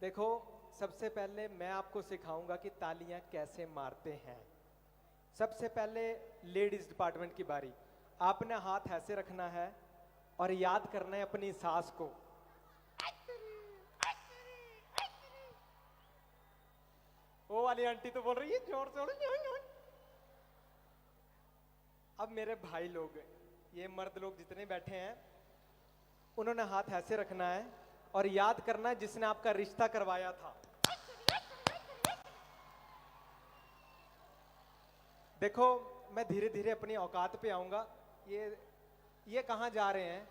देखो, सबसे पहले मैं आपको सिखाऊंगा कि तालियां कैसे मारते हैं। सबसे पहले लेडीज डिपार्टमेंट की बारी। आपने हाथ ऐसे रखना है और याद करना है अपनी सास को। वो वाली आंटी तो बोल रही है जोर जोर। अब मेरे भाई लोग, ये मर्द लोग जितने बैठे हैं, उन्होंने हाथ ऐसे रखना है और याद करना है जिसने आपका रिश्ता करवाया था। देखो, मैं धीरे धीरे अपनी औकात पे आऊंगा। ये कहां जा रहे हैं?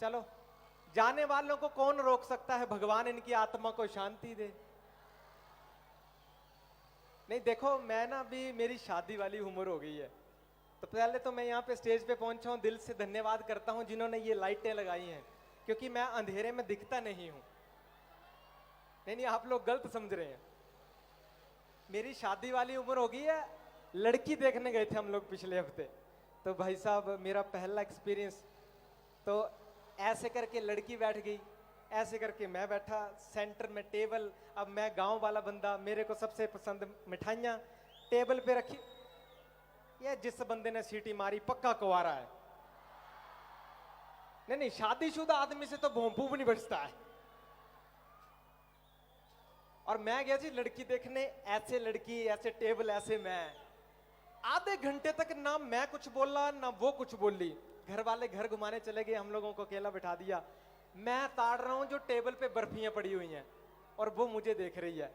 चलो, जाने वालों को कौन रोक सकता है? भगवान इनकी आत्मा को शांति दे। नहीं देखो, मैं ना अभी मेरी शादी वाली उम्र हो गई है, तो पहले तो मैं यहाँ पे स्टेज पे पहुंचा हूँ, दिल से धन्यवाद करता हूँ जिन्होंने ये लाइटें लगाई हैं, क्योंकि मैं अंधेरे में दिखता नहीं हूं। नहीं, आप लोग गलत समझ रहे हैं। मेरी शादी वाली उम्र हो गई है। लड़की देखने गए थे हम लोग पिछले हफ्ते, तो भाई साहब मेरा पहला एक्सपीरियंस, तो ऐसे करके लड़की बैठ गई, ऐसे करके मैं बैठा, सेंटर में टेबल। अब मैं गांव वाला बंदा, मेरे को सबसे पसंद मिठाइयाँ टेबल पे रखी। ये जिस बंदे ने सीटी मारी पक्का कुंवारा है। नहीं, शादीशुदा आदमी से तो भोंपू भी नहीं बचता है। और मैं गया जी लड़की देखने, ऐसे लड़की, ऐसे टेबल, ऐसे मैं। आधे घंटे तक ना मैं कुछ बोला ना वो कुछ बोली। घर वाले घर घुमाने चले गए, हम लोगों को अकेला बिठा दिया। मैं ताड़ रहा हूं जो टेबल पे बर्फियां पड़ी हुई हैं और वो मुझे देख रही है।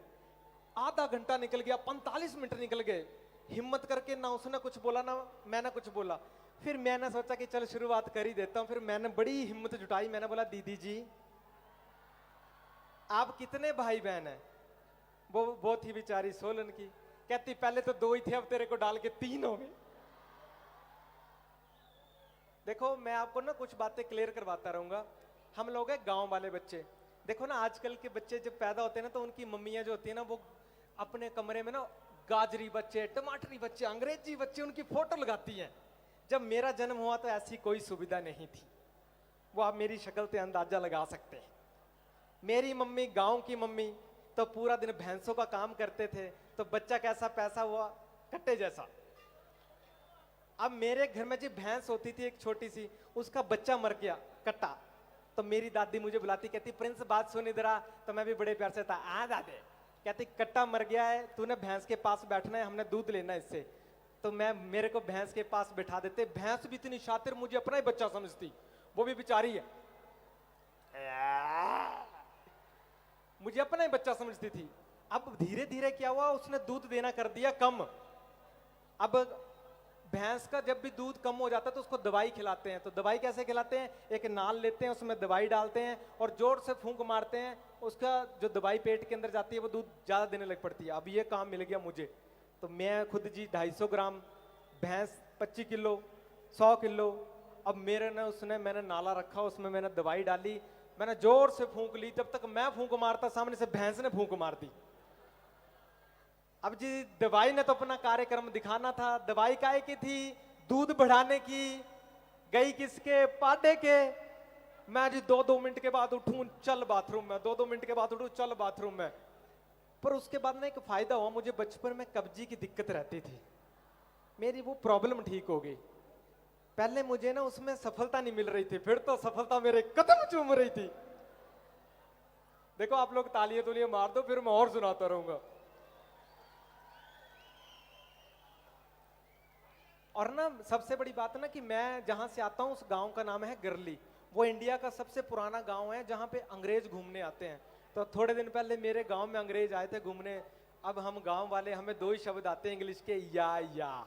आधा घंटा निकल गया, 45 मिनट निकल गए। हिम्मत करके ना उसने कुछ बोला ना मैंने कुछ बोला। फिर मैंने सोचा कि चल शुरुआत कर ही देता हूं। फिर मैंने बड़ी हिम्मत जुटाई, मैंने बोला दीदी जी आप कितने भाई बहन हैं? वो थी बेचारी सोलन की, कहती पहले तो 2 ही थे, अब तेरे को डाल के 3 हो गए। देखो, मैं आपको ना कुछ बातें क्लियर करवाता रहूंगा। हम लोग हैं गांव वाले बच्चे। देखो ना, आजकल के बच्चे जब पैदा होते हैं ना, तो उनकी मम्मियां जो होती है ना, वो अपने कमरे में ना गाजरी बच्चे, टमाटरी बच्चे, अंग्रेजी बच्चे, उनकी फोटो लगाती हैं। जब मेरा जन्म हुआ तो ऐसी कोई सुविधा नहीं थी। वो आप मेरी शक्ल से अंदाजा लगा सकते हैं। मेरी मम्मी गांव की मम्मी, तो पूरा दिन भैंसों का काम करते थे, तो बच्चा कैसा पैसा हुआ, कट्टे जैसा। अब मेरे घर में जो भैंस होती थी एक छोटी सी, उसका बच्चा मर गया कट्टा, तो मेरी दादी मुझे बुलाती, कहती प्रिंस बात सुन इधर आ। तो मैं भी बड़े प्यार से था, आ दादे। कहती कट्टा मर गया है, तूने भैंस के पास बैठना है, हमने दूध लेना है इससे। तो मेरे को भैंस के पास बैठा देते। भैंस भी इतनी शातिर, मुझे अपना ही बच्चा समझती, वो भी बेचारी है, मुझे अपना ही बच्चा समझती थी। अब धीरे धीरे क्या हुआ, उसने दूध देना कर दिया कम। अब भैंस का जब भी दूध कम हो जाता है तो उसको दवाई खिलाते हैं। तो दवाई कैसे खिलाते हैं? एक नाल लेते हैं, उसमें दवाई डालते हैं और जोर से फूंक मारते हैं। उसका जो दवाई पेट के अंदर जाती है वो दूध ज्यादा देने लग पड़ती है। अब ये काम मिल गया मुझे, तो मैं खुद जी 250 ग्राम, भैंस 25 किलो, 100 किलो। अब मैंने नाला रखा, उसमें मैंने दवाई डाली, मैंने जोर से फूंक ली। जब तक मैं फूंक मारता, सामने से भैंस ने फूंक मार दी। अब जी दवाई ने तो अपना कार्यक्रम दिखाना था। दवाई काहे की थी? दूध बढ़ाने की। गई किसके? पाडे के। मैं जी 2-2 मिनट के बाद उठूं, चल बाथरूम में, 2-2 मिनट के बाद उठूं, चल बाथरूम में। पर उसके बाद ना एक फायदा हुआ, मुझे बचपन में कब्जी की दिक्कत रहती थी, मेरी वो प्रॉब्लम ठीक हो गई। पहले मुझे ना उसमें सफलता नहीं मिल रही थी, फिर तो सफलता मेरे कदम चूम रही थी। देखो, आप लोग तालियां तुलियां मार दो, फिर मैं और सुनाता रहूंगा। और ना सबसे बड़ी बात है ना कि मैं जहां से आता हूं उस गांव का नाम है गरली। वो इंडिया का सबसे पुराना गांव है जहां पे अंग्रेज घूमने आते हैं। तो थोड़े दिन पहले मेरे गांव में अंग्रेज आए थे घूमने। अब हम गांव वाले, हमें 2 ही शब्द आते हैं इंग्लिश के, या।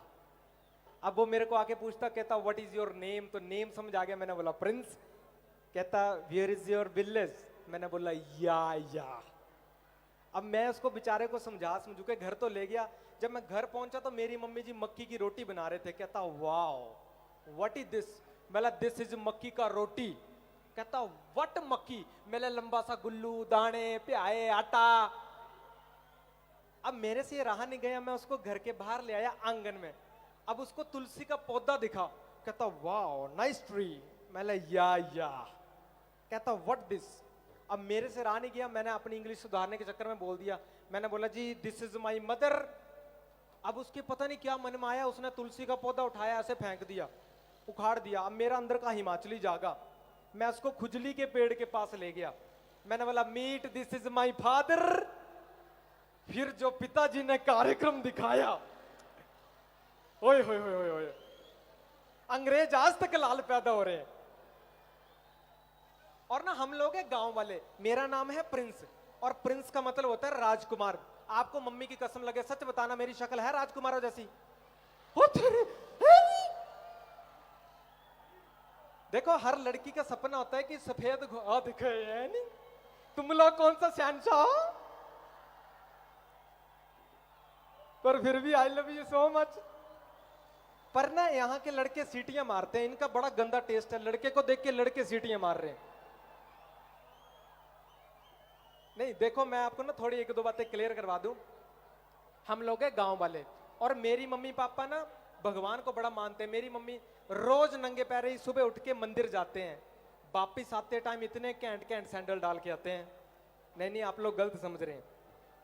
अब वो मेरे को आके पूछता, कहता व्हाट इज योर नेम? तो नेम समझ आ गया, मैंने बोला प्रिंस। कहता वेयर इज योर विलेज? मैंने बोला या। अब मैं उसको बेचारे को समझू के घर तो ले गया। जब मैं घर पहुंचा तो मेरी मम्मी जी मक्की की रोटी बना रहे थे। कहता वाओ व्हाट इज दिस? मैंने दिस इज मक्की का रोटी। कहता व्हाट मक्की? मैंने लंबा सा गुल्लू, दाने, प्याए, आटा। अब मेरे से ये रहा नहीं गया, मैं उसको घर के बाहर ले आया आंगन में। अब उसको तुलसी का पौधा दिखा। कहता वाओ नाइस ट्री। मैंने या। कहता व्हाट दिस? अब मेरे से रहा नहीं गया, मैंने अपनी इंग्लिश सुधारने के चक्कर में बोल दिया। मैंने बोला जी दिस इज माई मदर। अब उसके पता नहीं क्या मन में आया, उसने तुलसी का पौधा उठाया ऐसे फेंक दिया, उखाड़ दिया। अब मेरा अंदर का हिमाचली जागा, मैं उसको खुजली के पेड़ के पास ले गया। मैंने बोला meet this is my father. फिर जो पिताजी ने कार्यक्रम दिखाया, ओए होए होए होए, अंग्रेज आज तक लाल पैदा हो रहे हैं। और ना हम लोग हैं गांव वाले, मेरा नाम है प्रिंस, और प्रिंस का मतलब होता है राजकुमार। आपको मम्मी की कसम लगे सच बताना, मेरी शक्ल है राजकुमारों जैसी? हो तेरे देखो, हर लड़की का सपना होता है कि सफेद घोड़ा दिखे, है नहीं? तुम लोग कौन सा शहंशाह हो? पर फिर भी I love you so much. पर ना यहाँ के लड़के सीटियां मारते हैं, इनका बड़ा गंदा टेस्ट है। लड़के को देख के लड़के सीटियां मार रहे हैं। नहीं देखो, मैं आपको ना थोड़ी एक दो बातें क्लियर करवा दूं। हम लोग हैं गांव वाले, और मेरी मम्मी पापा ना भगवान को बड़ा मानते हैं। मेरी मम्मी रोज नंगे पैरे ही सुबह उठ के मंदिर जाते हैं, वापिस आते टाइम इतने कैंट कैंट सैंडल डाल के आते हैं। नहीं आप लोग गलत समझ रहे हैं।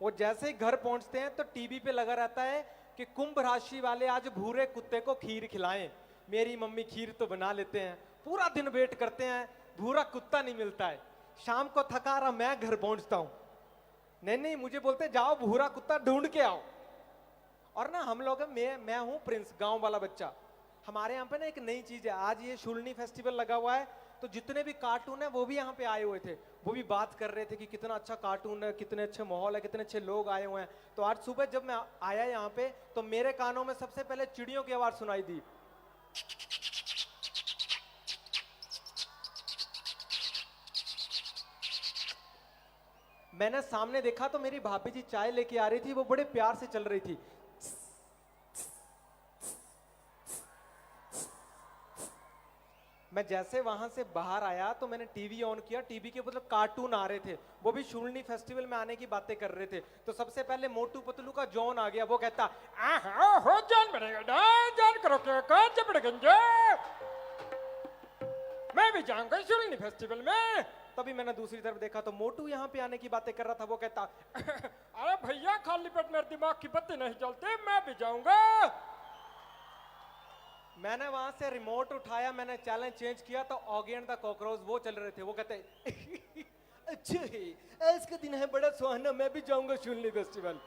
वो जैसे ही घर पहुंचते हैं तो टीवी पे लगा रहता है कि कुंभ राशि वाले आज भूरे कुत्ते को खीर खिलाएं। मेरी मम्मी खीर तो बना लेते हैं, पूरा दिन वेट करते हैं, भूरा कुत्ता नहीं मिलता है। शाम को थका रहा मैं घर पहुंचता हूं, नहीं मुझे बोलते जाओ भूरा कुत्ता ढूंढ के आओ। और ना हम लोग, मैं हूं प्रिंस, गांव वाला बच्चा। हमारे यहाँ पे ना एक नई चीज है, आज ये शुलनी फेस्टिवल लगा हुआ है, तो जितने भी कार्टून है वो भी यहाँ पे आए हुए थे। वो भी बात कर रहे थे कि कितना अच्छा कार्टून है, कितने अच्छे माहौल है, कितने अच्छे लोग आए हुए हैं। तो आज सुबह जब मैं आया यहाँ पे, तो मेरे कानों में सबसे पहले चिड़ियों की आवाज सुनाई दी। मैंने सामने देखा तो मेरी भाभी जी चाय लेके आ रही थी, वो बड़े प्यार से चल रही थी। मैं जैसे वहां से बाहर आया तो मैंने टीवी ऑन किया, टीवी के मतलब कार्टून आ रहे थे, वो भी शुलनी फेस्टिवल में आने की बातें कर रहे थे। तो सबसे पहले मोटू पतलू का जॉन आ गया। वो कहता हो जान बनेगा, जान करो क्या चपड़ेंगे, मैं भी जाऊंगा शुलनी फेस्टिवल में। तभी मैंने दूसरी तरफ देखा तो मोटू यहाँ पे आने की बातें कर रहा था। वो कहता अरे भैया खाली पेट मेरे दिमाग की बत्ती नहीं जलती, मैं भी जाऊंगा। मैंने वहां से रिमोट उठाया, मैंने चैलेंज चेंज किया, तो ऑगी एंड द कॉकरोच वो चल रहे थे। वो कहते अच्छा है, आज का दिन है बड़ा सुहाना, मैं भी जाऊंगा शुलनी फेस्टिवल।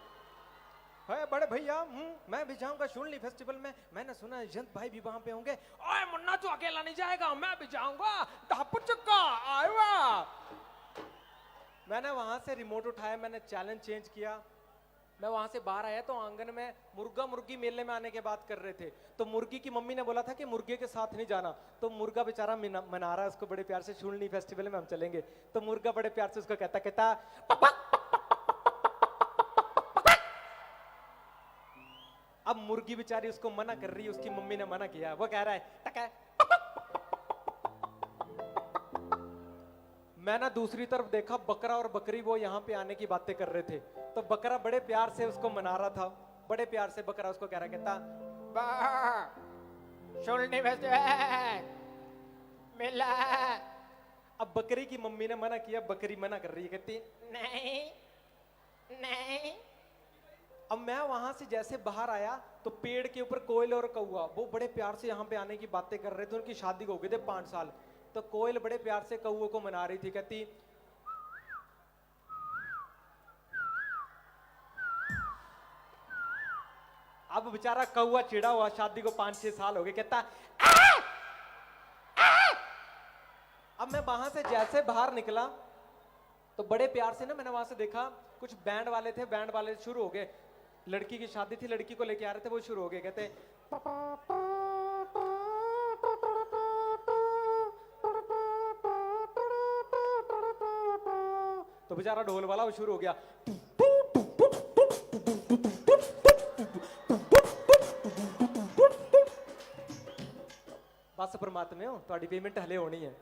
है बड़े भैया, मैं भी जाऊंगा शुलनी फेस्टिवल में, मैंने सुना है जंत भाई भी वहां पे होंगे। ओए मुन्ना तू अकेला नहीं जाएगा, मैं भी जाऊंगा, चुका आया। मैंने वहां से रिमोट उठाया, मैंने चैलेंज चेंज किया। मैं वहां से बाहर आया तो आंगन में मुर्गा मुर्गी मेले में आने के बात कर रहे थे। तो मुर्गी की मम्मी ने बोला था कि मुर्गे के साथ नहीं जाना, तो मुर्गा बेचारा मना रहा है उसको बड़े प्यार से, शुलनी फेस्टिवल में हम चलेंगे। तो मुर्गा बड़े प्यार से उसको कहता अब मुर्गी बेचारी उसको मना कर रही है, उसकी मम्मी ने मना किया। वो कह रहा है टका। मैं ना दूसरी तरफ देखा, बकरा और बकरी वो यहाँ पे आने की बातें कर रहे थे। तो बकरा बड़े प्यार से उसको मना रहा था, बड़े प्यार से बकरा उसको कह रहा, कहता शुलनी फेस्टिवल मिला। अब बकरी की मम्मी ने मना किया, बकरी मना कर रही है, कहती नहीं। अब मैं वहां से जैसे बाहर आया तो पेड़ के ऊपर कोयल और कौआ वो बड़े प्यार से यहाँ पे आने की बातें कर रहे थे। उनकी शादी हो गई थे 5 साल। तो कोयल बड़े प्यार से कौए को मना रही थी, कहती अब बेचारा कौआ चिड़ा हुआ, शादी को 5-6 साल हो गए, कहता अब मैं वहां से जैसे बाहर निकला तो बड़े प्यार से ना मैंने वहां से देखा कुछ बैंड वाले थे, बैंड वाले शुरू हो गए। लड़की की शादी थी, लड़की को लेके आ रहे थे, वो शुरू हो गए, कहते तो बेचारा ढोल वाला वो शुरू हो गया। बस परमात्मा हो, थोड़ी पेमेंट हले होनी है।